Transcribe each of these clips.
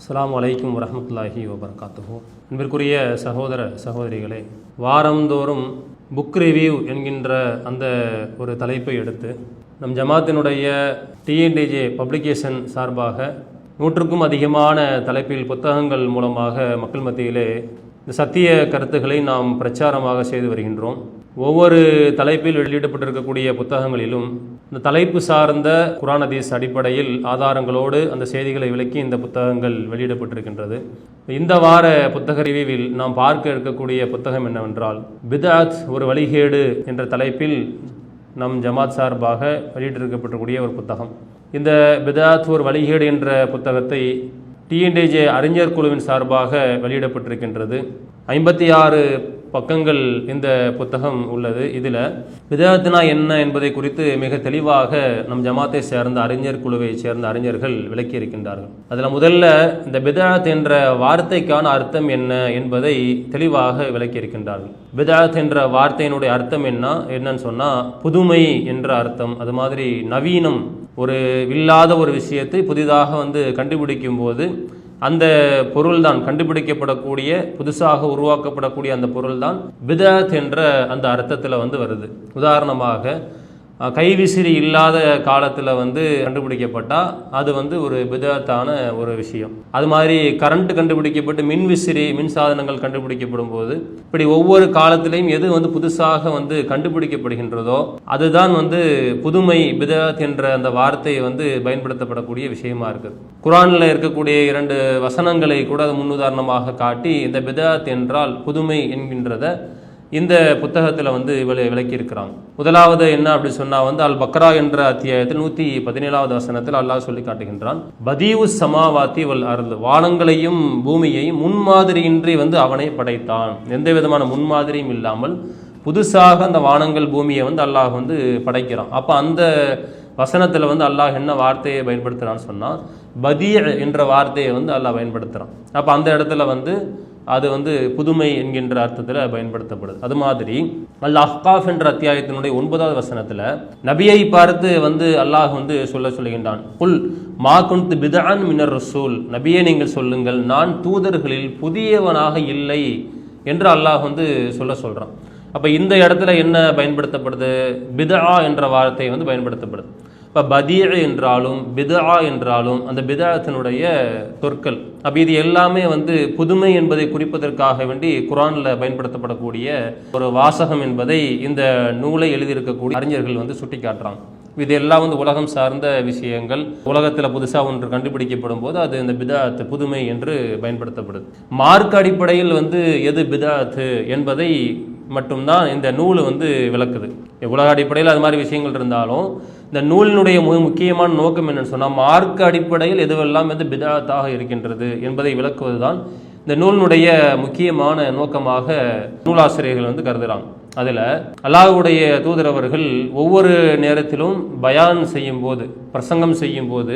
அஸ்ஸலாமு அலைக்கும் வரஹ்மத்துல்லாஹி வபரகாத்துஹு. அன்பிற்குரிய சகோதர சகோதரிகளே, வாரந்தோறும் புக் ரிவ்யூ என்கின்ற அந்த ஒரு தலைப்பை எடுத்து நம் ஜமாத்தினுடைய டிஎன்டிஜே பப்ளிகேஷன் சார்பாக 100க்கும் அதிகமான தலைப்பில் புத்தகங்கள் மூலமாக மக்கள் மத்தியிலே இந்த சத்திய கருத்துக்களை நாம் பிரச்சாரமாக செய்து வருகின்றோம். ஒவ்வொரு தலைப்பில் வெளியிடப்பட்டிருக்கக்கூடிய புத்தகங்களிலும் இந்த தலைப்பு சார்ந்த குர்ஆன் ஹதீஸ் அடிப்படையில் ஆதாரங்களோடு அந்த செய்திகளை விளக்கி இந்த புத்தகங்கள் வெளியிடப்பட்டிருக்கின்றது. இந்த வார புத்தக ரிவ்யூவில் நாம் பார்க்க இருக்கக்கூடிய புத்தகம் என்னவென்றால், பித்அத் ஒரு வழிகேடு என்ற தலைப்பில் நம் ஜமாத் சார்பாக வெளியிட்டிருக்கப்பட்டிருக்கூடிய ஒரு புத்தகம். இந்த பித்அத் ஒரு வழிகேடு என்ற புத்தகத்தை டிஎன்டிஜே அறிஞர் குழுவின் சார்பாக வெளியிடப்பட்டிருக்கின்றது. 56 பக்கங்கள் இந்த புத்தகம் உள்ளது. இதில் பித்அத்னா என்ன என்பதை குறித்து மிக தெளிவாக நம் ஜமாத்தை சேர்ந்த அறிஞர் குழுவை சேர்ந்த அறிஞர்கள் விளக்கி இருக்கின்றார்கள். அதில் முதல்ல இந்த பித்அத் என்ற வார்த்தைக்கான அர்த்தம் என்ன என்பதை தெளிவாக விளக்கி இருக்கின்றார்கள். பித்அத் என்ற வார்த்தையினுடைய அர்த்தம் என்னன்னு சொன்னால் புதுமை என்ற அர்த்தம். அது மாதிரி நவீனம், ஒரு இல்லாத ஒரு விஷயத்தை புதிதாக கண்டுபிடிக்கும் போது அந்த பொருள்தான் கண்டுபிடிக்கப்படக்கூடிய, புதுசாக உருவாக்கப்படக்கூடிய அந்த பொருள்தான் பித்அத் என்ற அந்த அர்த்தத்தில் வருது. உதாரணமாக கைவிசிறி இல்லாத காலத்தில் கண்டுபிடிக்கப்பட்டால் அது ஒரு பித்அத்தான ஒரு விஷயம். அது மாதிரி கரண்ட் கண்டுபிடிக்கப்பட்டு மின் சாதனங்கள் கண்டுபிடிக்கப்படும் போது இப்படி ஒவ்வொரு காலத்திலையும் எது புதுசாக கண்டுபிடிக்கப்படுகின்றதோ அதுதான் புதுமை, பித்அத் என்ற அந்த வார்த்தை பயன்படுத்தப்படக்கூடிய விஷயமா இருக்குது. குர்ஆனில் இருக்கக்கூடிய 2 வசனங்களை கூட அது முன்னுதாரணமாக காட்டி இந்த பித்அத் என்றால் புதுமை என்கின்றத இந்த புத்தகத்தில் விளக்கியிருக்கிறாங்க. முதலாவது என்ன அப்படி சொன்னால் அல் பக்ரா என்ற அத்தியாயத்தில் 117வது வசனத்தில் அல்லாஹ் சொல்லி காட்டுகின்றான், பதீஉ ஸமாவாத்தி வல் அர்து, வானங்களையும் பூமியையும் முன்மாதிரியின்றி அவனை படைத்தான். எந்த விதமான முன்மாதிரியும் இல்லாமல் புதுசாக அந்த வானங்கள் பூமியை அல்லாஹ் படைக்கிறான். அப்போ அந்த வசனத்தில் அல்லாஹ் என்ன வார்த்தையை பயன்படுத்துகிறான்னு சொன்னால் பதீ என்ற வார்த்தையை அல்லாஹ் பயன்படுத்துகிறான். அப்போ அந்த இடத்துல அது புதுமை என்கின்ற அர்த்தத்தில் பயன்படுத்தப்படுது. அது மாதிரி அல் அஹ்காஃப் என்ற அத்தியாயத்தினுடைய 9வது வசனத்தில் நபியை பார்த்து அல்லாஹ் சொல்லுகின்றான், குல் மா குன்து பித்அன் மினர் ரசூல், நபியே நீங்கள் சொல்லுங்கள், நான் தூதர்களில் புதியவனாக இல்லை என்று அல்லாஹ் சொல்கிறான். அப்போ இந்த இடத்துல என்ன பயன்படுத்தப்படுது? பித்ஆ என்ற வார்த்தை பயன்படுத்தப்படுது. இப்போ பதீ என்றாலும் பித்ஆ என்றாலும் அந்த பித்அத்தினுடைய சொற்கள். அப்போ இது எல்லாமே புதுமை என்பதை குறிப்பதற்காக வேண்டி குர்ஆனில் பயன்படுத்தப்படக்கூடிய ஒரு வாசகம் என்பதை இந்த நூலை எழுதியிருக்கக்கூடிய அறிஞர்கள் சுட்டி காட்டுறாங்க. இது எல்லாம் உலகம் சார்ந்த விஷயங்கள். உலகத்தில் புதுசாக ஒன்று கண்டுபிடிக்கப்படும் போது அது இந்த பித்அத் புதுமை என்று பயன்படுத்தப்படுது. மார்க் அடிப்படையில் எது பித்அத் என்பதை மட்டும்தான் இந்த நூல் விளக்குது. உலக அடிப்படையில் அது மாதிரி விஷயங்கள் இருந்தாலும் இந்த நூலினுடைய முக்கியமான நோக்கம் என்னன்னு சொன்னால் மார்க் அடிப்படையில் எதுவெல்லாம் பித்அத்தாக இருக்கின்றது என்பதை விளக்குவதுதான் இந்த நூலினுடைய முக்கியமான நோக்கமாக நூலாசிரியர்கள் கருதுகிறாங்க. அதில் அல்லாஹ்வுடைய தூதர் அவர்கள் ஒவ்வொரு நேரத்திலும் பயான் செய்யும் போது, பிரசங்கம் செய்யும் போது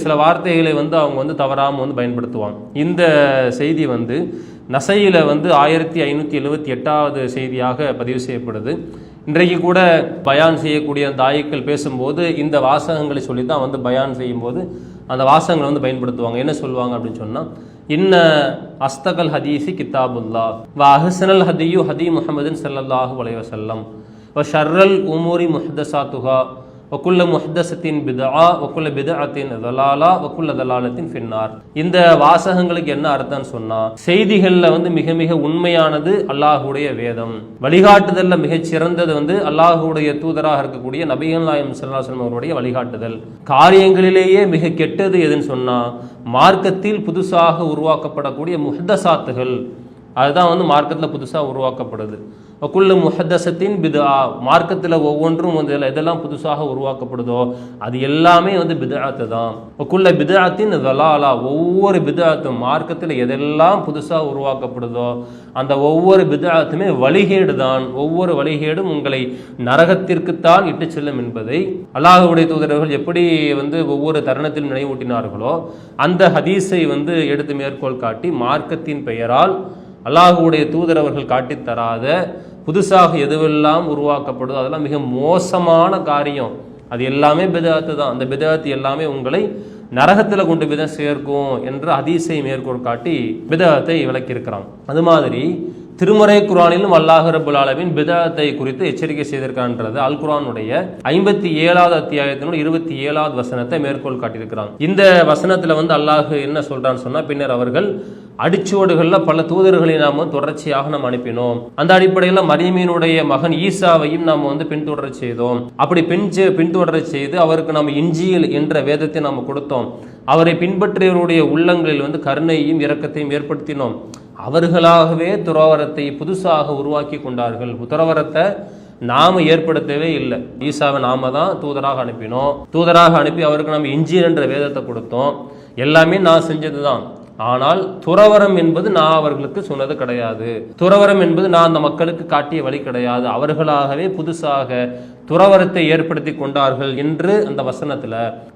சில வார்த்தைகளை அவங்க தவறாமல் பயன்படுத்துவாங்க. இந்த செய்தி நசையில் 1578வது செய்தியாக பதிவு செய்யப்படுது. இன்றைக்கு கூட பயான் செய்யக்கூடிய தாயிக்கள் பேசும்போது இந்த வாசகங்களை சொல்லி தான் பயான் செய்யும்போது அந்த வாசகங்களை பயன்படுத்துவாங்க. என்ன சொல்லுவாங்க அப்படின்னு சொன்னால், இன்ன அஸ்தகல் ஹதீஸி கிதாபுல்லா வ அஹ்ஸனல் ஹதியு ஹதி முஹம்மதின் ஸல்லல்லாஹு அலைஹி வஸல்லம் வ ஷர்ரல் உமூரி முஹ்தஸாத்துஹா வக்குல்ல முஹ்தஸத்தின் பித்ஆ வக்குல்ல பித்அத்தின் தலாலா வக்குல்ல தலாலத்தின் ஃபின்னார். இந்த வாசகங்களுக்கு என்ன அர்த்தம்னு சொன்னா, செய்திகள்ல மிக மிக உண்மையானது அல்லாஹ்வுடைய வேதம், வழிகாட்டுதல்ல மிகச் சிறந்தது அல்லாஹ்வுடைய தூதராக இருக்கக்கூடிய நபிகள் நாயகம் ஸல்லல்லாஹு அலைஹி வஸல்லம் அவருடைய வழிகாட்டுதல். காரியங்களிலேயே மிக கெட்டது எதுன்னு சொன்னா மார்க்கத்தில் புதுசாக உருவாக்கப்படக்கூடிய முஹ்தஸாத்துகள், அதுதான் மார்க்கத்தில் புதுசாக உருவாக்கப்படுது. வக்குல்ல முஹ்தஸத்தின் பித்ஆ, மார்க்கத்தில் ஒவ்வொன்றும் எதெல்லாம் புதுசாக உருவாக்கப்படுதோ அது எல்லாமே பித்அத்து தான். வக்குல்ல பித்அத்தின் தலாலா, ஒவ்வொரு பித்அத்தும் மார்க்கத்தில் எதெல்லாம் புதுசாக உருவாக்கப்படுதோ அந்த ஒவ்வொரு பித்அத்துமே வழிகேடு தான். ஒவ்வொரு வழிகேடும் உங்களை நரகத்திற்குத்தான் இட்டு செல்லும் என்பதை அல்லாஹ்வுடைய தூதர்கள் எப்படி ஒவ்வொரு தருணத்திலும் நினைவூட்டினார்களோ அந்த ஹதீஸை எடுத்து மேற்கோள் காட்டி மார்க்கத்தின் பெயரால் அல்லாஹ்வுடைய தூதர் அவர்கள் காட்டித்தராத புதுசாக எதுவெல்லாம் உருவாக்கப்படுதோ அதெல்லாம் மிக மோசமான காரியம். அது எல்லாமே பித்அத்து தான். அந்த பித்அத் எல்லாமே உங்களை நரகத்தில் கொண்டு போய் தான் சேர்க்கும் என்ற ஹதீஸை மேற்கோள் காட்டி பிதஅத்தை விளக்கியிருக்கிறான். அது மாதிரி திருமறை குர்ஆனிலும் அல்லாஹ் ரப்பல் ஆலமீன் பிதஅத்தை குறித்து எச்சரிக்கை செய்திருக்கான்றது அல் குர்ஆனுடைய 57வது அத்தியாயத்தினுடைய 27வது வசனத்தை மேற்கோள் காட்டியிருக்கிறான். இந்த வசனத்துல அல்லாஹ் என்ன சொல்றான்னு சொன்னா, பின்னர் அவர்கள் அடிச்சுவடுகள்ல பல தூதர்களை நாம தொடர்ச்சியாக நாம் அனுப்பினோம். அந்த அடிப்படையில் மரியமினுடைய மகன் ஈசாவையும் நாம் பின்தொடர செய்தோம். அப்படி பின்தொடர செய்து அவருக்கு நாம் இஞ்சியல் என்ற வேதத்தை நாம் கொடுத்தோம். அவரை பின்பற்றியவருடைய உள்ளங்களில் கருணையும் இரக்கத்தையும் ஏற்படுத்தினோம். அவர்களாகவே துறவரத்தை புதுசாக உருவாக்கி கொண்டார்கள். துறவரத்தை நாம ஏற்படுத்தவே இல்லை. ஈசாவை நாம தான் தூதராக அனுப்பினோம். தூதராக அனுப்பி அவருக்கு நம்ம இஞ்சியல் என்ற வேதத்தை கொடுத்தோம். எல்லாமே நான் செஞ்சதுதான். ஆனால் துறவரம் என்பது நான் அவர்களுக்கு சொன்னது கிடையாது. துறவரம் என்பது நான் அந்த மக்களுக்கு காட்டிய வழி கிடையாது. அவர்களாகவே புதுசாக துறவரத்தை ஏற்படுத்தி கொண்டார்கள் என்று அந்த வசனத்துல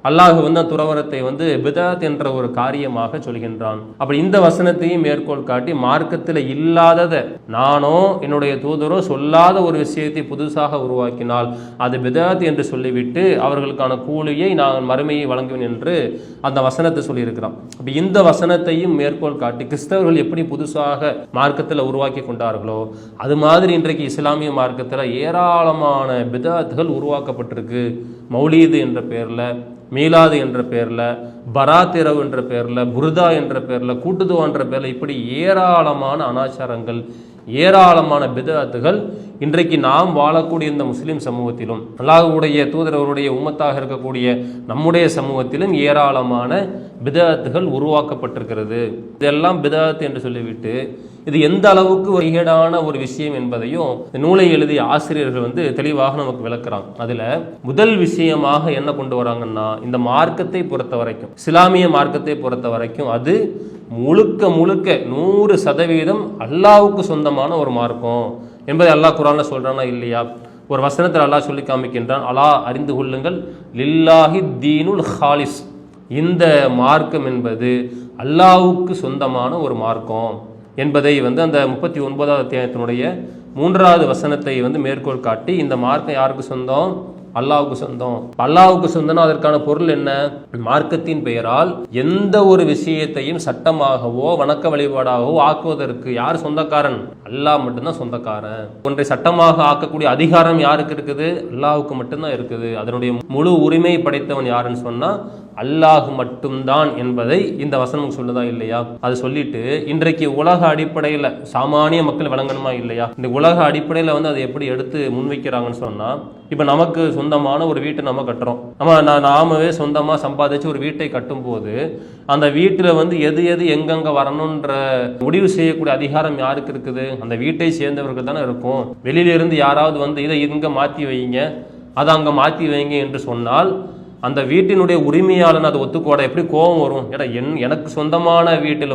அல்லாஹ் துறவரத்தை பிதஅத் என்ற ஒரு காரியமாக சொல்கின்றான். அப்படி இந்த வசனத்தையும் மேற்கோள் காட்டி மார்க்கத்தில் இல்லாததை நானோ என்னுடைய தூதரோ சொல்லாத ஒரு விஷயத்தை புதுசாக உருவாக்கினால் அது பிதஅத் என்று சொல்லிவிட்டு அவர்களுக்கான கூலியை நான் மறுமையை வழங்குவேன் என்று அந்த வசனத்தை சொல்லியிருக்கிறான். அப்படி இந்த வசனத்தையும் மேற்கோள் காட்டி கிறிஸ்தவர்கள் எப்படி புதுசாக மார்க்கத்தில் உருவாக்கி கொண்டார்களோ அது மாதிரி இன்றைக்கு இஸ்லாமிய மார்க்கத்தில் ஏராளமான பிதஅத்கள் உருவாக்கப்பட்டிருக்கு. மௌலீது என்ற பேர்ல, மீலாது என்ற பேர்ல, பராத் இரவு என்ற பேர்ல, புர்தா என்ற பேர்ல, கூட்டுதுவா என்ற பேர்ல, இப்படி ஏராளமான அனாச்சாரங்கள், ஏராளமான பிதஅத்துகள் இன்றைக்கு நாம் வாழக்கூடிய இந்த முஸ்லிம் சமூகத்திலும் அல்லாஹ்வுடைய தூதரவருடைய உம்மத்தாக இருக்கக்கூடிய நம்முடைய சமூகத்திலும் ஏராளமான பிதஅத்துகள் உருவாக்கப்பட்டிருக்கிறது. இதெல்லாம் பிதஅத் என்று சொல்லிவிட்டு இது எந்த அளவுக்கு வழிகேடான ஒரு விஷயம் என்பதையும் நூலை எழுதிய ஆசிரியர்கள் தெளிவாக நமக்கு விளக்குறாங்க. அதுல முதல் விஷயமாக என்ன கொண்டு வராங்கன்னா, இந்த மார்க்கத்தை பொறுத்த வரைக்கும், இஸ்லாமிய மார்க்கத்தை பொறுத்த வரைக்கும் அது முழுக்க 100% அல்லாஹ்வுக்கு சொந்தமான ஒரு மார்க்கம் என்பதை அல்லாஹ் குர்ஆன்ல சொல்றானா இல்லையா? ஒரு வசனத்தில் அல்லாஹ் சொல்லி காமிக்கின்றான், அலா அறிந்து கொள்ளுங்கள், லில்லாஹி தீனுல் ஹாலிஸ், இந்த மார்க்கம் என்பது அல்லாஹ்வுக்கு சொந்தமான ஒரு மார்க்கம் என்பதை அந்த 39வது அத்தியாயத்தினுடைய 3வது வசனத்தை மேற்கோள் காட்டி இந்த மார்க்கம் யாருக்கு சொந்தம்? அல்லாஹ்வுக்கு சொந்தம். அல்லாஹ்வுக்கு சொந்தம்னா அதற்கான பொருள் என்ன? மார்க்கத்தின் பெயரால் எந்த ஒரு விஷயத்தையும் சட்டமாகவோ வணக்க வழிபாடாகவோ ஆக்குவதற்கு யார் சொந்தக்காரன்? அல்லாஹ் மட்டும்தான் சொந்தக்காரன். ஒன்றை சட்டமாக ஆக்கக்கூடிய அதிகாரம் யாருக்கு இருக்குது? அல்லாஹ்வுக்கு மட்டும்தான் இருக்குது. அதனுடைய முழு உரிமை படைத்தவன் யாருன்னு சொன்னா அல்லாஹ் மட்டும்தான் என்பதை இந்த வசனம் சொல்லுதா இல்லையா? அது சொல்லிட்டு இன்றைக்கு உலக அடிப்படையில் சாமானிய மக்கள் வழங்கணுமா இல்லையா? இந்த உலக அடிப்படையில் அதை எப்படி எடுத்து முன்வைக்கிறாங்கன்னு சொன்னா, இப்ப நமக்கு சொந்தமான ஒரு வீட்டை நம்ம கட்டுறோம். நாமவே சொந்தமா சம்பாதிச்சு ஒரு வீட்டை கட்டும் போது அந்த வீட்டுல எது எது எங்கெங்க வரணும்ன்ற முடிவு செய்யக்கூடிய அதிகாரம் யாருக்கு இருக்குது? அந்த வீட்டை சேர்ந்தவர்கள் தானே இருக்கும். வெளியிலிருந்து யாராவது இதை இங்க மாத்தி வைங்க, அதை அங்க மாத்தி வைங்க என்று சொன்னால் அந்த வீட்டினுடைய உரிமையாளன் அதை ஒத்துக்கோட எப்படி கோபம் வரும்? ஏன்னா எனக்கு சொந்தமான வீட்டில்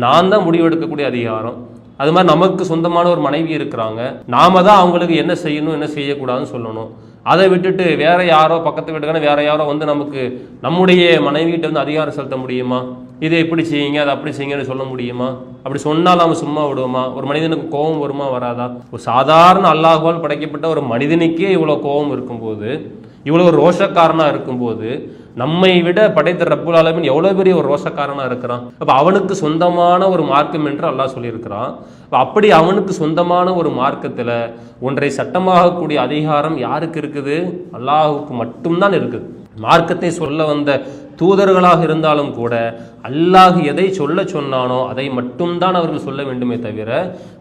நான் தான் முடிவெடுக்கக்கூடிய அதிகாரம். அது மாதிரி நமக்கு சொந்தமான ஒரு மனைவி இருக்கிறாங்க, நாம தான் அவங்களுக்கு என்ன செய்யணும் என்ன செய்யக்கூடாதுன்னு சொல்லணும். அதை விட்டுட்டு வேற யாரோ பக்கத்து வீட்டுக்கான வேற யாரோ நமக்கு நம்முடைய மனைவியிட்ட அதிகாரம் செலுத்த முடியுமா? இதை எப்படி செய்யுங்க அதை அப்படி செய்யுங்கன்னு சொல்ல முடியுமா? அப்படி சொன்னால் நாம சும்மா விடுவோமா? ஒரு மனிதனுக்கு கோபம் வருமா வராதா? ஒரு சாதாரண அல்லாஹ்வால் படைக்கப்பட்ட ஒரு மனிதனுக்கே இவ்வளவு கோபம் இருக்கும்போது, இவ்வளவு ஒரு ரோஷக்காரனா இருக்கும்போது, நம்மை விட படைத்த ரப்புல் ஆலமீன் எவ்வளவு பெரிய ஒரு ரோஷக்காரனா இருக்கிறான். அப்ப அவனுக்கு சொந்தமான ஒரு மார்க்கம் என்று அல்லாஹ் சொல்லியிருக்கிறான். அப்படி அவனுக்கு சொந்தமான ஒரு மார்க்கத்துல ஒன்றை சட்டமாகக்கூடிய அதிகாரம் யாருக்கு இருக்குது? அல்லாஹுக்கு மட்டும்தான் இருக்குது. மார்க்கத்தை சொல்ல வந்த தூதர்களாக இருந்தாலும் கூட அல்லாஹ் எதை சொல்ல சொன்னானோ அதை மட்டும்தான் அவர்கள் சொல்ல வேண்டுமே தவிர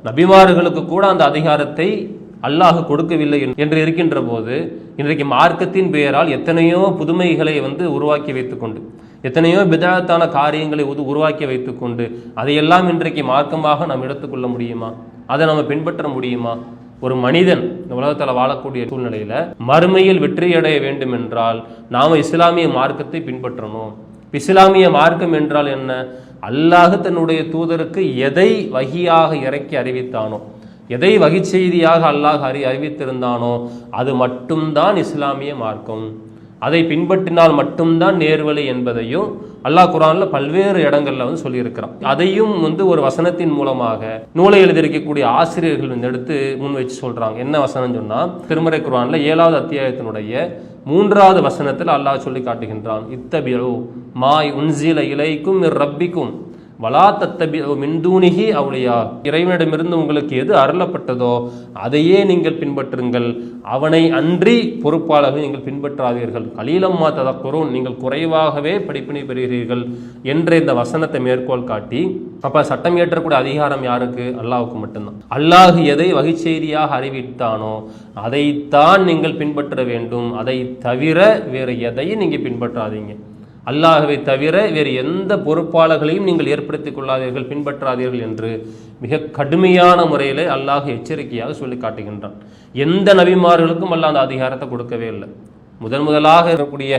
நபிமார்களுக்கு கூட அந்த அதிகாரத்தை அல்லாஹ் கொடுக்கவில்லை என்று இருக்கின்ற போது, இன்றைக்கு மார்க்கத்தின் பெயரால் எத்தனையோ புதுமைகளை உருவாக்கி வைத்துக்கொண்டு, எத்தனையோ பிதஅத்தான காரியங்களை உருவாக்கி வைத்துக்கொண்டு அதையெல்லாம் இன்றைக்கு மார்க்கமாக நாம் எடுத்துக்கொள்ள முடியுமா? அதை நம்ம பின்பற்ற முடியுமா? ஒரு மனிதன் இந்த உலகத்தில் வாழக்கூடிய சூழ்நிலையில மறுமையில் வெற்றியடைய வேண்டும் என்றால் நாம இஸ்லாமிய மார்க்கத்தை பின்பற்றணும். இஸ்லாமிய மார்க்கம் என்றால் என்ன? அல்லாஹ் தன்னுடைய தூதருக்கு எதை வஹியாக இறக்கி அறிவித்தானோ, எதை வகை செய்தியாக அல்லாஹ் அறிவித்திருந்தானோ அது மட்டும்தான் இஸ்லாமிய மார்க்கம். அதை பின்பற்றினால் மட்டும்தான் நேர்வழி என்பதையும் அல்லாஹ் குர்ஆன்ல பல்வேறு இடங்கள்ல சொல்லியிருக்கிறான். அதையும் ஒரு வசனத்தின் மூலமாக நூலை எழுதியிருக்கக்கூடிய ஆசிரியர்கள் எடுத்து முன் வச்சு சொல்றாங்க. என்ன வசனம் சொன்னா, திருமறை குர்ஆன்ல 7வது அத்தியாயத்தினுடைய மூன்றாவது வசனத்தில் அல்லாஹ் சொல்லி காட்டுகின்றான், இத்தபிஉ மா உன்சில இலைக்கும் மிர் ரப்பிக்கும் வலா தத்தபிஉ மின் தூனிஹி அவுலியா. இறைவனிடமிருந்து உங்களுக்கு எது அருளப்பட்டதோ அதையே நீங்கள் பின்பற்றுங்கள், அவனை அன்றி பொறுப்பாளர்கள் நீங்கள் பின்பற்றாதீர்கள். கலீலம்மா ததக்குரூன், நீங்கள் குறைவாகவே படிப்பினை பெறுகிறீர்கள் என்ற இந்த வசனத்தை மேற்கோள் காட்டி, அப்ப சட்டம் இயற்றக்கூடிய அதிகாரம் யாருக்கு? அல்லாஹ்வுக்கு மட்டும்தான். அல்லாஹ் எதை வகைச்செய்தியாக அறிவித்தானோ அதைத்தான் நீங்கள் பின்பற்ற வேண்டும். அதை தவிர வேறு எதையும் நீங்க பின்பற்றாதீங்க. அல்லாஹ்வை தவிர வேறு எந்த பொறுப்பாளர்களையும் நீங்கள் ஏற்படுத்திக் கொள்ளாதீர்கள், பின்பற்றாதீர்கள் என்று மிக கடுமையான முறையில் அல்லாஹ் எச்சரிக்கையாக சொல்லி காட்டுகின்றான். எந்த நபிமார்களுக்கும் அல்லாஹ் அந்த அதிகாரத்தை கொடுக்கவே இல்லை. முதலாக இருக்கக்கூடிய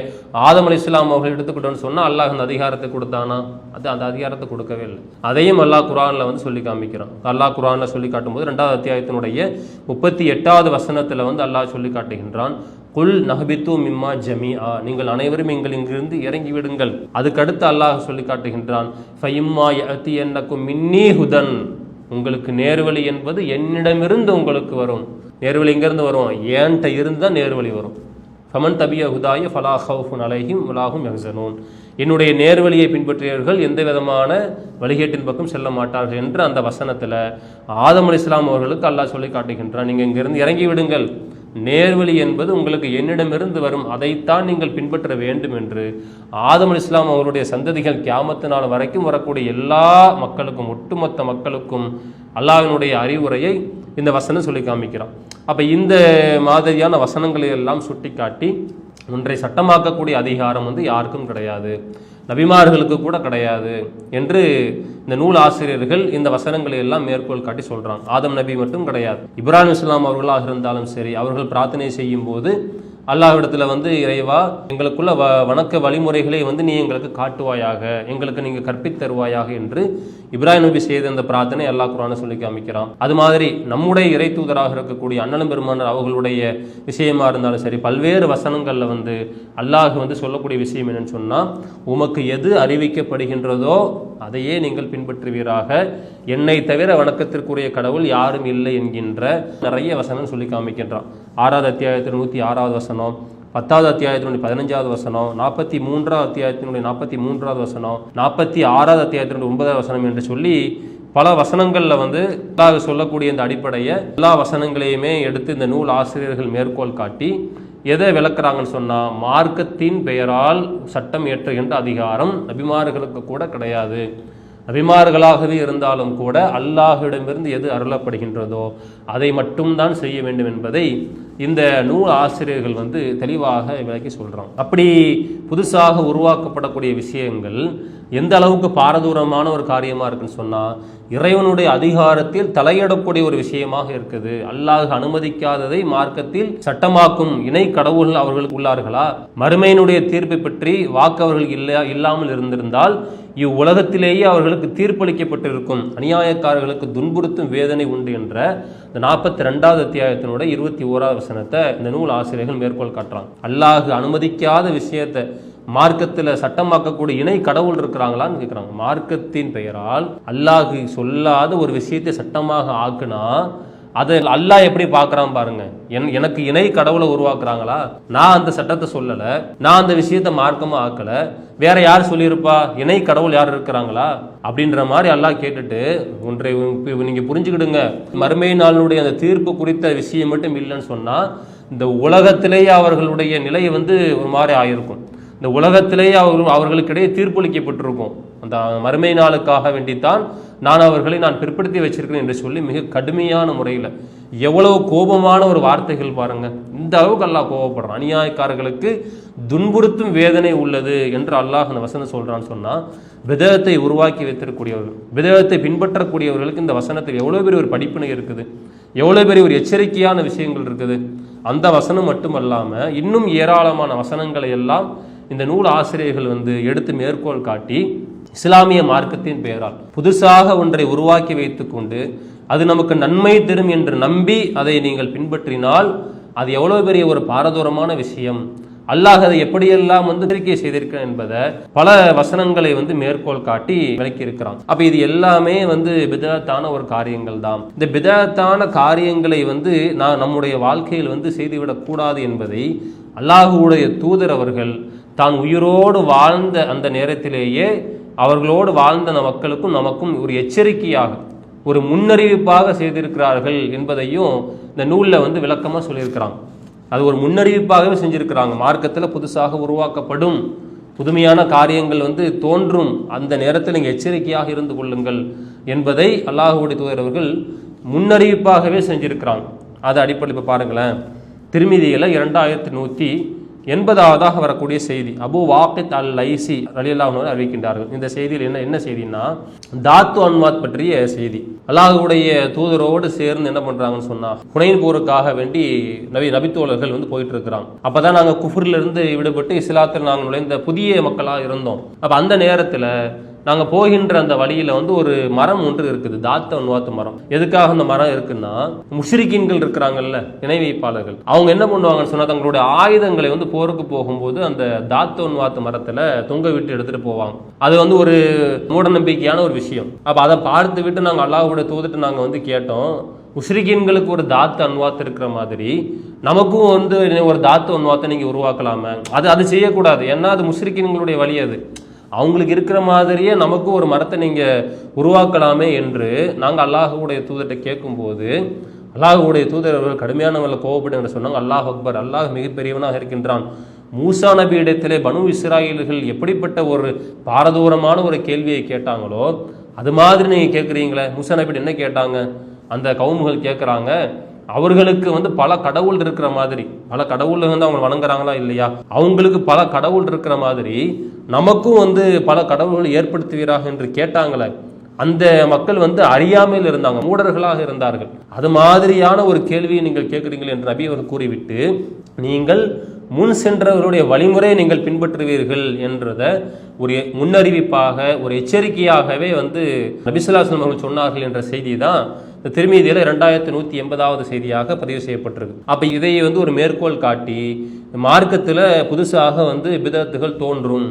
ஆதம் அலைஹிஸ்ஸலாம் அவர்கள் எடுத்துக்கிட்டோன்னு சொன்னால் அல்லாஹ் அந்த அதிகாரத்தை கொடுத்தானா? அந்த அதிகாரத்தை கொடுக்கவே இல்லை. அதையும் அல்லாஹ் குர்ஆனில் வந்து சொல்லி காமிக்கிறான். அல்லாஹ் குர்ஆனில் சொல்லி காட்டும்போது 2வது அத்தியாயத்தினுடைய 38வது வசனத்தில் வந்து அல்லாஹ் சொல்லி காட்டுகின்றான், குல் நஹ்பித்து மிம்மா ஜமீஆ, நீங்கள் அனைவரும் இங்கிருந்து இறங்கி விடுங்கள். அதுக்கடுத்து அல்லாஹ் சொல்லி காட்டுகின்றான், ஃபைம்மா யஅதியன்னக்கும் மின்னி ஹுதன், உங்களுக்கு நேர்வழி என்பது என்னிடமிருந்து உங்களுக்கு வரும். நேர்வழி எங்கிருந்து வரும்? ஏன்ட்ட இருந்து தான் நேர்வழி வரும். ஃபமன் தபிய ஹுதாய ஃபலா ஹவுஃபுன் அலைஹிம் வலாஹும் யஹ்ஸனூன், என்னுடைய நேர்வழியை பின்பற்றியவர்கள் எந்த விதமான வழிகேட்டின் பக்கம் செல்ல மாட்டார்கள் என்று அந்த வசனத்தில் ஆதம் அலைஹிஸ்ஸலாம் அவர்களுக்கு அல்லாஹ் சொல்லி காட்டுகின்றான், நீங்கள் இங்கிருந்து இறங்கி விடுங்கள், நேர்வழி என்பது உங்களுக்கு என்னிடமிருந்து வரும், அதைத்தான் நீங்கள் பின்பற்ற வேண்டும் என்று ஆதம் அலைஹிஸ்ஸலாம் அவருடைய சந்ததிகள் கியாமத்து நாள் வரைக்கும் வரக்கூடிய எல்லா மக்களுக்கும், ஒட்டுமொத்த மக்களுக்கும் அல்லாஹ்வினுடைய அறிவுரையை இந்த வசனம் சொல்லி காமிக்கிறான். அப்போ இந்த மாதிரியான வசனங்களை எல்லாம் சுட்டி காட்டி ஒன்றை சட்டமாக்கக்கூடிய அதிகாரம் வந்து யாருக்கும் கிடையாது, நபிமார்களுக்கு கூட கிடையாது என்று இந்த நூல் ஆசிரியர்கள் இந்த வசனங்களை எல்லாம் மேற்கோள் காட்டி சொல்றாங்க. ஆதம் நபி மட்டும் கிடையாது, இப்ராஹிம் இஸ்லாம் அவர்களாக இருந்தாலும் சரி, அவர்கள் பிரார்த்தனை செய்யும் போது அல்லாஹ்விடத்துல வந்து இறைவா எங்களுக்குள்ள வணக்க வழிமுறைகளை வந்து நீ எங்களுக்கு காட்டுவாயாக, எங்களுக்கு நீங்க கற்பித்தருவாயாக என்று இப்ராஹிம் நபி செய்த அந்த பிரார்த்தனை அல்லாஹ் குர்ஆனை சொல்லி காமிக்கிறான். அது மாதிரி நம்முடைய இறை தூதராக இருக்கக்கூடிய அண்ணலும் பெருமானார் அவர்களுடைய விஷயமா இருந்தாலும் சரி, பல்வேறு வசனங்கள்ல வந்து அல்லாஹ் வந்து சொல்லக்கூடிய விஷயம் என்னன்னு சொன்னா, உமக்கு எது அறிவிக்கப்படுகின்றதோ அதையே நீங்கள் பின்பற்றுவீராக, என்னை தவிர வணக்கத்திற்குரிய கடவுள் யாரும் இல்லை என்கின்ற நிறைய வசனம் சொல்லி காமிக்கின்றான். 6வது அத்தியாயத்தில் 106வது வசனம், 10வது அத்தியாயத்தினுடைய 15வது வசனம், 43வது அத்தியாயத்தினுடைய 43வது வசனம், 46வது அத்தியாயத்தினுடைய 9வது வசனம் என்று சொல்லி பல வசனங்கள்ல வந்து அல்லாஹ் சொல்லக்கூடிய இந்த அடிப்படையை எல்லா வசனங்களையுமே எடுத்து இந்த நூல் ஆசிரியர்கள் மேற்கோள் காட்டி எதை விளக்குறாங்கன்னு சொன்னா, மார்க்கத்தின் பெயரால் சட்டம் இயற்றுகின்ற அதிகாரம் நபிமார்களுக்கு கூட கிடையாது. நபிமார்களாகவே இருந்தாலும் கூட அல்லாஹ்விடமிருந்து எது அருளப்படுகின்றதோ அதை மட்டும்தான் செய்ய வேண்டும் என்பதை இந்த நூல் ஆசிரியர்கள் வந்து தெளிவாக விளக்கி சொல்றாங்க. அப்படி புதுசாக உருவாக்கப்படக்கூடிய விஷயங்கள் எந்த அளவுக்கு பாரதூரமான ஒரு காரியமா இருக்குன்னு சொன்னா, இறைவனுடைய அதிகாரத்தில் தலையிடக்கூடிய ஒரு விஷயமாக இருக்குது. அல்லாஹ் அனுமதிக்காததை மார்க்கத்தில் சட்டமாக்கும் இணை கடவுள்கள் அவர்களுக்கு உள்ளார்களா? மறுமையினுடைய தீர்ப்பை பற்றி வாக்கு அவர்கள் இல்லாமல் இருந்திருந்தால் இவ்வுலகத்திலேயே அவர்களுக்கு தீர்ப்பளிக்கப்பட்டிருக்கும், அநியாயக்காரர்களுக்கு துன்புறுத்தும் வேதனை உண்டு என்ற இந்த 42வது அத்தியாயத்தினுடைய 21வது வசனத்தை இந்த நூல் ஆசிரியர்கள் மேற்கோள் காட்டுறாங்க. அல்லாஹ் அனுமதிக்காத விஷயத்தை மார்க்கத்தில் சட்டமாக்கக்கூடிய இணை கடவுள் இருக்கிறாங்களான்னு கேட்குறாங்க. மார்க்கத்தின் பெயரால் அல்லாஹ் சொல்லாத ஒரு விஷயத்தை சட்டமாக ஆக்குனா அதை அல்லாஹ் எப்படி பார்க்குறான் பாருங்க. எனக்கு இணை கடவுளை உருவாக்குறாங்களா? நான் அந்த சட்டத்தை சொல்லலை, நான் அந்த விஷயத்தை மார்க்கமாக ஆக்கலை, வேற யார் சொல்லியிருப்பா? இணை கடவுள் யார் இருக்கிறாங்களா? அப்படின்ற மாதிரி அல்லாஹ் கேட்டுட்டு ஒன்றை நீங்க புரிஞ்சுக்கிடுங்க, மறுமை நாளுடைய அந்த தீர்ப்பு குறித்த விஷயம் மட்டும் இல்லைன்னு சொன்னா இந்த உலகத்திலேயே அவர்களுடைய நிலை வந்து ஒரு மாதிரி ஆயிருக்கும். இந்த உலகத்திலேயே அவர்களுக்கிடையே தீர்ப்பளிக்கப்பட்டிருக்கும். அந்த மறுமை நாளுக்காக வேண்டித்தான் நான் அவர்களை பிற்படுத்தி வச்சிருக்கிறேன் என்று சொல்லி மிக கடுமையான முறையில் எவ்வளவு கோபமான ஒரு வார்த்தைகள் பாருங்க. இந்த அளவுக்கு அல்லாஹ் கோபப்படுறான். அநியாயக்காரர்களுக்கு துன்புறுத்தும் வேதனை உள்ளது என்று அல்லாஹ் அந்த வசனம் சொல்றான்னு சொன்னா, விதத்தை உருவாக்கி வைத்திருக்கக்கூடியவர்கள், விதத்தை பின்பற்றக்கூடியவர்களுக்கு இந்த வசனத்தில் எவ்வளவு பெரிய ஒரு படிப்பினை இருக்குது, எவ்வளவு பெரிய ஒரு எச்சரிக்கையான விஷயங்கள் இருக்குது. அந்த வசனம் மட்டுமல்லாம இன்னும் ஏராளமான வசனங்களை எல்லாம் இந்த நூல் ஆசிரியர்கள் வந்து எடுத்து மேற்கோள் காட்டி இஸ்லாமிய மார்க்கத்தின் பெயரால் புதுசாக ஒன்றை உருவாக்கி வைத்துக் கொண்டு அது நமக்கு நன்மை தரும் என்று நம்பி அதை நீங்கள் பின்பற்றினால் அது எவ்வளவு பெரிய ஒரு பாரதூரமான விஷயம், அல்லாஹ் அதை எப்படியெல்லாம் வந்து எச்சரிக்கை செய்திருக்க என்பதை பல வசனங்களை வந்து மேற்கோள் காட்டி விளக்கி இருக்கிறான். அப்ப இது எல்லாமே வந்து பிதஅத்தான ஒரு காரியங்கள் தான். இந்த பிதஅத்தான காரியங்களை வந்து நம்முடைய வாழ்க்கையில் வந்து செய்துவிடக் கூடாது என்பதை அல்லாஹுடைய தூதர் அவர்கள் தான் உயிரோடு வாழ்ந்த அந்த நேரத்திலேயே அவர்களோடு வாழ்ந்த மக்களுக்கும் நமக்கும் ஒரு எச்சரிக்கையாக ஒரு முன்னறிவிப்பாக செய்திருக்கிறார்கள் என்பதையும் இந்த நூலில் விளக்கமாக சொல்லியிருக்கிறாங்க. அது ஒரு முன்னறிவிப்பாகவே செஞ்சிருக்கிறாங்க. மார்க்கத்தில் புதுசாக உருவாக்கப்படும் புதுமையான காரியங்கள் தோன்றும் அந்த நேரத்தில் நீங்கள் எச்சரிக்கையாக இருந்து கொள்ளுங்கள் என்பதை அல்லாஹுடைய தூதர் அவர்கள் முன்னறிவிப்பாகவே செஞ்சிருக்கிறாங்க. அது அடிப்படையில் இப்போ பாருங்களேன், திர்மிதியில் 2180 வரக்கூடிய செய்தி அபு வாக்கித் அல் லைசி ரலியல்லாஹு அன்ஹு அறிவிக்கின்றார்கள். இந்த செய்தியில் என்ன செய்தின்னா, தாத்து அன்வாத் பற்றிய செய்தி. அல்லாஹுடைய தூதரோடு சேர்ந்து என்ன பண்றாங்கன்னு சொன்னா, ஹுனைன் போருக்காக வேண்டி நபித்தோழர்கள் போயிட்டு இருக்கிறாங்க. அப்பதான் நாங்கள் குஃப்ரில் இருந்து விடுபட்டு இஸ்லாத்தில் நாங்கள் நுழைந்த புதிய மக்களாக இருந்தோம். அப்ப அந்த நேரத்தில் நாங்கள் போகின்ற அந்த வழியில் ஒரு மரம் ஒன்று இருக்குது, தாத்து அன்வாத்து மரம். எதுக்காக அந்த மரம் இருக்குன்னா, முஷ்ரிக்கீன்கள் இருக்கிறாங்கல்ல, இணை வைப்பாளர்கள், அவங்க என்ன பண்ணுவாங்கன்னு சொன்னால் தங்களுடைய ஆயுதங்களை போருக்கு போகும்போது அந்த தாத்து அன்வாத்து மரத்தில் தொங்க விட்டு எடுத்துட்டு போவாங்க. அது ஒரு மூட நம்பிக்கையான ஒரு விஷயம். அப்போ அதை பார்த்து விட்டு நாங்கள் அல்லாஹ்வுடைய தூதர்கிட்ட நாங்கள் கேட்டோம், முஷ்ரிக்கீன்களுக்கு ஒரு தாத்து அன்வாத்து இருக்கிற மாதிரி நமக்கும் ஒரு தாத்து அன்வாத்தை நீங்கள் உருவாக்கலாமே. அது செய்யக்கூடாது, ஏன்னா அது முஷ்ரிக்கீன்களுடைய வழி. அது அவங்களுக்கு இருக்கிற மாதிரியே நமக்கும் ஒரு மரத்தை நீங்கள் உருவாக்கலாமே என்று நாங்கள் அல்லாஹுடைய தூதர்கிட்ட கேட்கும்போது அல்லாஹுடைய தூதர்கள் கடுமையானவர்கள் கோவப்பட்டு சொன்னாங்க, அல்லாஹ் அக்பர், அல்லாஹ் மிகப்பெரியவனாக இருக்கின்றான். மூசா நபி இடத்திலே பனு இஸ்ராயேல்கள் எப்படிப்பட்ட ஒரு பாரதூரமான ஒரு கேள்வியை கேட்டாங்களோ அது மாதிரி நீங்கள் கேட்குறீங்களே. மூசா நபி என்ன கேட்டாங்க? அந்த கவுமுகள் கேட்குறாங்க, அவர்களுக்கு பல கடவுள் இருக்கிற மாதிரி, பல கடவுள் அவங்க வணங்குறாங்களா இல்லையா, அவங்களுக்கு பல கடவுள் இருக்கிற மாதிரி நமக்கும் பல கடவுள்கள் ஏற்படுத்துவீராக என்று கேட்டாங்களே. அந்த மக்கள் அறியாமையில் இருந்தாங்க, மூடர்களாக இருந்தார்கள். அது மாதிரியான ஒரு கேள்வியை நீங்கள் கேட்குறீங்கள் என்று நபி அவர்கள் கூறிவிட்டு, நீங்கள் முன் சென்றவர்களுடைய வழிமுறையை நீங்கள் பின்பற்றுவீர்கள் என்றத ஒரு முன்னறிவிப்பாக ஒரு எச்சரிக்கையாகவே நபி ஸல்லல்லாஹு அலைஹி வஸல்லம் அவர்கள் சொன்னார்கள் என்ற செய்தி தான் இந்த திர்மிதியில் 2180 செய்தியாக பதிவு செய்யப்பட்டிருக்கு. அப்போ இதை ஒரு மேற்கோள் காட்டி மார்க்கத்தில் புதுசாக பிதஅத்துகள் தோன்றும்,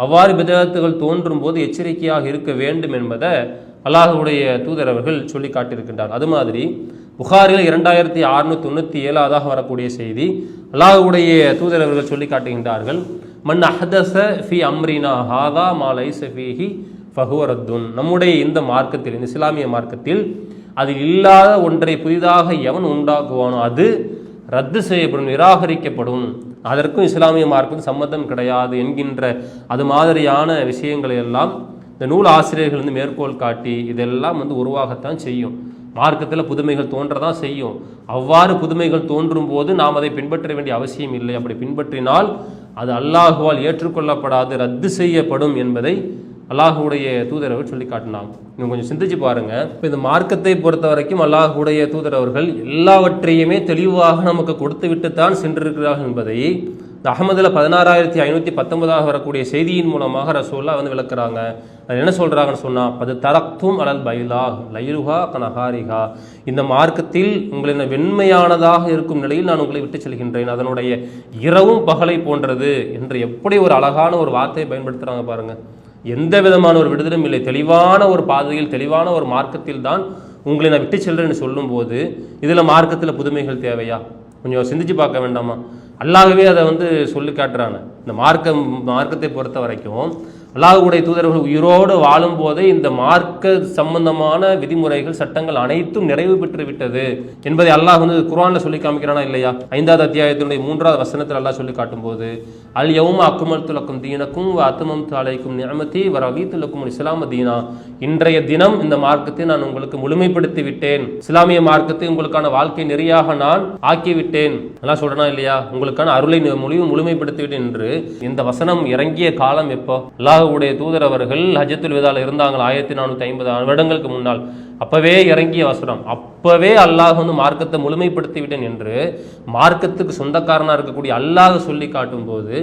அவ்வாறு பிதஅத்துகள் தோன்றும் போது எச்சரிக்கையாக இருக்க வேண்டும் என்பதை அல்லாஹ்வுடைய தூதர் அவர்கள் சொல்லி காட்டியிருக்கின்றார். அது மாதிரி புகாரில் 2697 வரக்கூடிய செய்தி அல்லாஹ்வுடைய தூதர் அவர்கள் சொல்லி காட்டுகின்றார்கள், மன் அஹ்தஸ ஃபி அம்ரினா ஹாதா மா லைஸ ஃபீஹி ஃபஹுவ ரத்துன். நம்முடைய இந்த மார்க்கத்தில், இந்த இஸ்லாமிய மார்க்கத்தில் அதில் இல்லாத ஒன்றை புதிதாக எவன் உண்டாக்குவானோ அது ரத்து செய்யப்படும், நிராகரிக்கப்படும், அதற்கும் இஸ்லாமிய மார்க்கம் சம்மதம் கிடையாது என்கின்ற அது மாதிரியான விஷயங்களை எல்லாம் இந்த நூல் ஆசிரியர்கள் மேற்கோள் காட்டி இதெல்லாம் உருவாகத்தான் செய்யும். மார்க்கத்தில் புதுமைகள் தோன்றதான் செய்யும். அவ்வாறு புதுமைகள் தோன்றும் போது நாம் அதை பின்பற்ற வேண்டிய அவசியம் இல்லை. அப்படி பின்பற்றினால் அது அல்லாஹுவால் ஏற்றுக்கொள்ளப்படாது, ரத்து செய்யப்படும் என்பதை அல்லாஹுடைய தூதரவர் சொல்லி காட்டினாங்க. நீங்கள் கொஞ்சம் சிந்திச்சு பாருங்க. இப்போ இந்த மார்க்கத்தை பொறுத்த வரைக்கும் அல்லாஹுடைய தூதரவர்கள் எல்லாவற்றையுமே தெளிவாக நமக்கு கொடுத்து விட்டுத்தான் சென்றிருக்கிறார்கள் என்பதை இந்த அஹ்மதுல 16519 வரக்கூடிய செய்தியின் மூலமாக ரசூலுல்லாஹ் விளக்குறாங்க. அது என்ன சொல்றாங்கன்னு சொன்னா, பது தரக்தும் அலல் பைலா லைலுஹா கனஹாரிஹா, இந்த மார்க்கத்தில் உங்களின் வெண்மையானதாக இருக்கும் நிலையில் நான் உங்களை விட்டு செல்கின்றேன், அதனுடைய இரவும் பகலை போன்றது என்று எப்படி ஒரு அழகான ஒரு வார்த்தையை பயன்படுத்துறாங்க பாருங்க. எந்த விதமான ஒரு விடுதலும் இல்லை, தெளிவான ஒரு பாதையில் தெளிவான ஒரு மார்க்கத்தில் தான் உங்களை நான் விட்டு செல்றேன்னு சொல்லும் போது இதில் மார்க்கத்தில் புதுமைகள் தேவையா? கொஞ்சம் சிந்திச்சு பார்க்க வேண்டாமா? அல்லாஹ்வே அதை சொல்லி காட்டுறாங்க. இந்த மார்க்கத்தை பொறுத்த வரைக்கும் அல்லாஹ்வுடைய தூதர்கள் உயிரோடு வாழும் போதே இந்த மார்க்க சம்பந்தமான விதிமுறைகள் சட்டங்கள் அனைத்தும் நிறைவு பெற்று விட்டது என்பதை அல்லாஹ் குர்ஆன்ல சொல்லி காமிக்கிறானா இல்லையா? 5வது அத்தியாயத்தினுடைய 3வது வசனத்தில் அல்லாஹ் சொல்லி காட்டும் போது, அல் யௌம அக்மல்து லக்கும் தீனக்கும் வ அத்மம்து அலைக்கும் நிஅமதி வ ரதீது லக்கும் இஸ்லாம தீனா, இன்றைய தினம் இந்த மார்க்கத்தை நான் உங்களுக்கு முழுமைப்படுத்தி விட்டேன், இஸ்லாமிய மார்க்கத்தை உங்களுக்கான வாழ்க்கை நெறியாக நான் ஆக்கிவிட்டேன். அல்லாஹ் சொல்றனா இல்லையா? உங்களுக்கான அருளை முழுமைப்படுத்தி விட்டேன் என்று. இந்த வசனம் இறங்கிய காலம் எப்போ? அல்லாஹ்வுடைய தூதர் அவர்கள் ஹஜ்ஜத்துல் விதால இருந்தாங்க 1450 வருடங்களுக்கு முன்னால். அப்பவே இறங்கிய வசனம், அப்பவே அல்லாஹ் மார்க்கத்தை முழுமைப்படுத்தி விட்டேன் என்று மார்க்கத்துக்கு சொந்தக்காரனாக இருக்கக்கூடிய அல்லாஹ் சொல்லி காட்டும் போது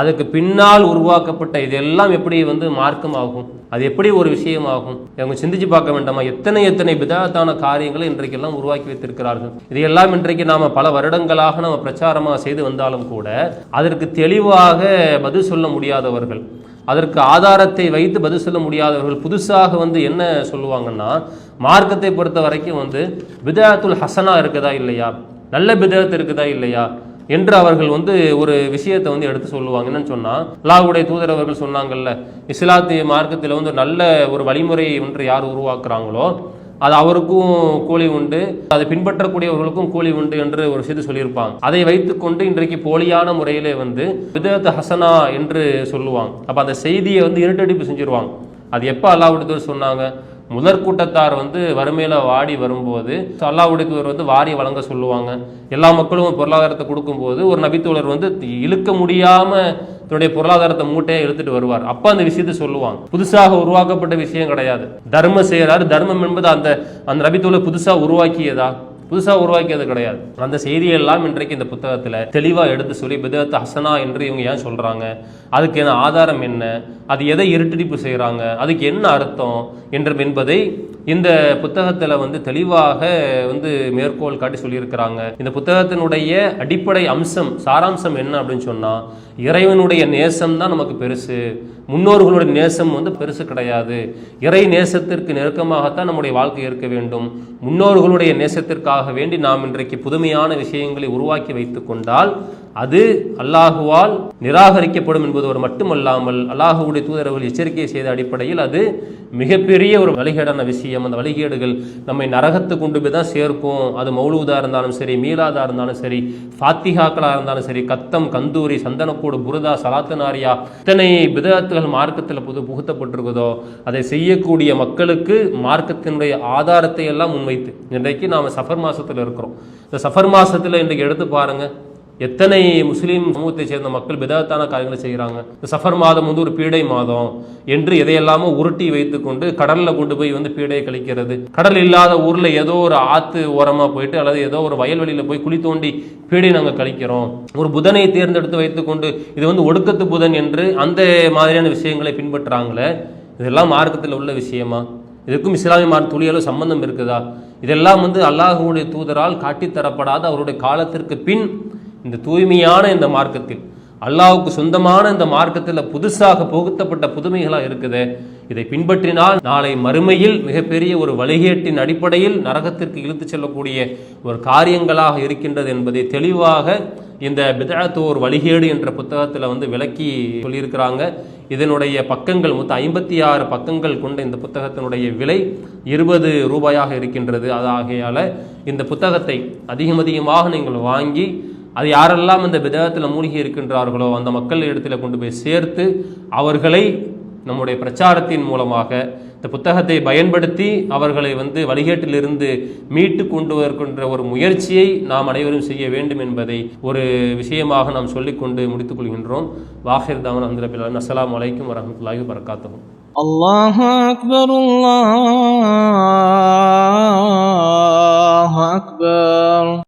அதுக்கு பின்னால் உருவாக்கப்பட்ட இதெல்லாம் எப்படி மார்க்கம் ஆகும்? அது எப்படி ஒரு விஷயம் ஆகும்? அவங்க சிந்திச்சு பார்க்க வேண்டாமா? எத்தனை பிதாத்தான காரியங்களை இன்றைக்கெல்லாம் உருவாக்கி வைத்திருக்கிறார்கள். இதையெல்லாம் இன்றைக்கு நாம பல வருடங்களாக நம்ம பிரச்சாரமாக செய்து வந்தாலும் கூட அதற்கு தெளிவாக பதில் சொல்ல முடியாதவர்கள், அதற்கு ஆதாரத்தை வைத்து பதில் சொல்ல முடியாதவர்கள் புதுசாக என்ன சொல்லுவாங்கன்னா, மார்க்கத்தை பொறுத்த வரைக்கும் பிதஅத்துல் ஹசனா இருக்குதா இல்லையா, நல்ல பிதஅத் இருக்குதா இல்லையா, என்று அவர்கள் ஒரு விஷயத்தை எடுத்து சொல்லுவாங்க. என்னன்னு சொன்னா, அல்லாஹ்வுடைய தூதர் அவர்கள் சொன்னாங்கல்ல, இஸ்லாத்திய மார்க்கத்தில் நல்ல ஒரு வழிமுறை ஒன்று யார் உருவாக்குறாங்களோ அது அவருக்கும் கூலி உண்டு, அதை பின்பற்றக்கூடியவர்களுக்கும் கூலி உண்டு என்று ஒரு விஷயத்தை சொல்லியிருப்பாங்க. அதை வைத்துக்கொண்டு இன்றைக்கு போலியான முறையிலே பிதஅத் ஹசனா என்று சொல்லுவாங்க. அப்ப அந்த செய்தியை இருட்டடிப்பு செஞ்சிருவாங்க. அது எப்ப அல்லாஹ்வுடைய தூதர் சொன்னாங்க? முதற்கூட்டத்தார் வறுமையில வாடி வரும்போது அல்லாஹ்வுடைய தூதர் வாரி வழங்க சொல்லுவாங்க. எல்லா மக்களும் பொருளாதாரத்தை கொடுக்கும்போது ஒரு நபித்தோழர் இழுக்க முடியாம தன்னுடைய பொருளாதாரத்தை மூட்டையை இழுத்துட்டு வருவார். அப்ப அந்த விஷயத்தை சொல்லுவாங்க. புதுசாக உருவாக்கப்பட்ட விஷயம் கிடையாது. தர்மம் செய்யறாரு. தர்மம் என்பது அந்த நபித்தோழர் புதுசா உருவாக்கியது கிடையாது. அந்த செய்தியெல்லாம் இன்றைக்கு இந்த புத்தகத்துல தெளிவா எடுத்து சொல்லி பிதஅத் ஹசனா என்று இவங்க ஏன் சொல்றாங்க, அதுக்கு என்ன ஆதாரம் என்ன, அது எதை இருட்டடிப்பு செய்யறாங்க, அதுக்கு என்ன அர்த்தம் என்பதை இந்த புத்தகத்துல தெளிவாக மேற்கோள் காட்டி சொல்லியிருக்கிறாங்க. இந்த புத்தகத்தினுடைய அடிப்படை சாராம்சம் என்ன அப்படின்னு சொன்னா, இறைவனுடைய நேசம் தான் நமக்கு பெருசு, முன்னோர்களுடைய நேசம் பெருசு கிடையாது. இறை நேசத்திற்கு நெருக்கமாகத்தான் நம்முடைய வாழ்க்கை இருக்க வேண்டும். முன்னோர்களுடைய நேசத்திற்காக வேண்டி நாம் இன்றைக்கு புதுமையான விஷயங்களை உருவாக்கி வைத்துக் கொண்டால் அது அல்லாஹுவால் நிராகரிக்கப்படும் என்பதோடு மட்டுமல்லாமல் அல்லாஹுடைய தூதரவர்கள் எச்சரிக்கை செய்த அடிப்படையில் அது மிகப்பெரிய ஒரு வழிகேடான விஷயம். அந்த வழிகேடுகள் நம்மை நரகத்தை கொண்டு போய் தான் சேர்க்கும். அது மௌலூதா இருந்தாலும் சரி, மீலாதா இருந்தாலும் சரி, ஃபாத்திஹாக்களா இருந்தாலும் சரி, கத்தம், கந்தூரி, சந்தனக்கூடு, புருதா, சலாத்து நாரியா, இத்தனை பிதஅத்துகள் மார்க்கத்தில் புகுத்தப்பட்டிருக்குதோ அதை செய்யக்கூடிய மக்களுக்கு மார்க்கத்தினுடைய ஆதாரத்தை எல்லாம் முன்வைத்து இன்றைக்கு நாம் சஃபர் மாசத்தில் இருக்கிறோம். இந்த சஃபர் மாசத்தில் இன்றைக்கு எடுத்து பாருங்க, எத்தனை முஸ்லீம் சமூகத்தை சேர்ந்த மக்கள் பிதஅத்தான காரியங்களை செய்கிறாங்க. இந்த சஃபர் மாதம் ஒரு பீடை மாதம் என்று எதையெல்லாமோ உருட்டி வைத்துக்கொண்டு கடல்ல கொண்டு போய் பீடையை கழிக்கிறது. கடல் இல்லாத ஊர்ல ஏதோ ஒரு ஆத்து ஓரமா போயிட்டு அல்லது ஏதோ ஒரு வயல்வெளியில போய் குழி தோண்டி பீடை நாங்கள் கழிக்கிறோம். ஒரு புதனை தேர்ந்தெடுத்து வைத்துக்கொண்டு இது ஒடுக்கத்து புதன் என்று அந்த மாதிரியான விஷயங்களை பின்பற்றுறாங்களே, இதெல்லாம் மார்க்கத்தில் உள்ள விஷயமா? இதுக்கும் இஸ்லாமிய துளியளவு சம்பந்தம் இருக்குதா? இதெல்லாம் அல்லாஹ்வுடைய தூதரால் காட்டித்தரப்படாத அவருடைய காலத்திற்கு பின் இந்த தூய்மையான இந்த மார்க்கத்தில், அல்லாஹ்வுக்கு சொந்தமான இந்த மார்க்கத்தில் புதுசாக புகுத்தப்பட்ட புதுமைகளாக இருக்குது. இதை பின்பற்றினால் நாளை மறுமையில் மிகப்பெரிய ஒரு வழிகேட்டின் அடிப்படையில் நரகத்திற்கு இழுத்து செல்லக்கூடிய ஒரு காரியங்களாக இருக்கின்றது என்பதை தெளிவாக இந்த பிதஅத் ஒரு வழிகேடு என்ற புத்தகத்தில் விளக்கி சொல்லியிருக்கிறாங்க. இதனுடைய பக்கங்கள் 56 பக்கங்கள் கொண்ட இந்த புத்தகத்தினுடைய விலை 20 ரூபாயாக இருக்கின்றது. அதாகையால இந்த புத்தகத்தை அதிகமாக நீங்கள் வாங்கி அது யாரெல்லாம் இந்த பிதஅத்தில் மூழ்கி இருக்கின்றார்களோ அந்த மக்கள் இடத்துல கொண்டு போய் சேர்த்து அவர்களை நம்முடைய பிரச்சாரத்தின் மூலமாக இந்த புத்தகத்தை பயன்படுத்தி அவர்களை வழிகேட்டிலிருந்து மீட்டு கொண்டு வருகின்ற ஒரு முயற்சியை நாம் அனைவரும் செய்ய வேண்டும் என்பதை ஒரு விஷயமாக நாம் சொல்லிக்கொண்டு முடித்துக் கொள்கின்றோம். வாஹிர் தாவன் அல்ஹம்துலில்லாஹி. அஸ்ஸலாமு அலைக்கும் வரஹ்மத்துல்லாஹி வபரகாத்துஹு. அல்லாஹு அக்பர், அல்லாஹு அக்பர்.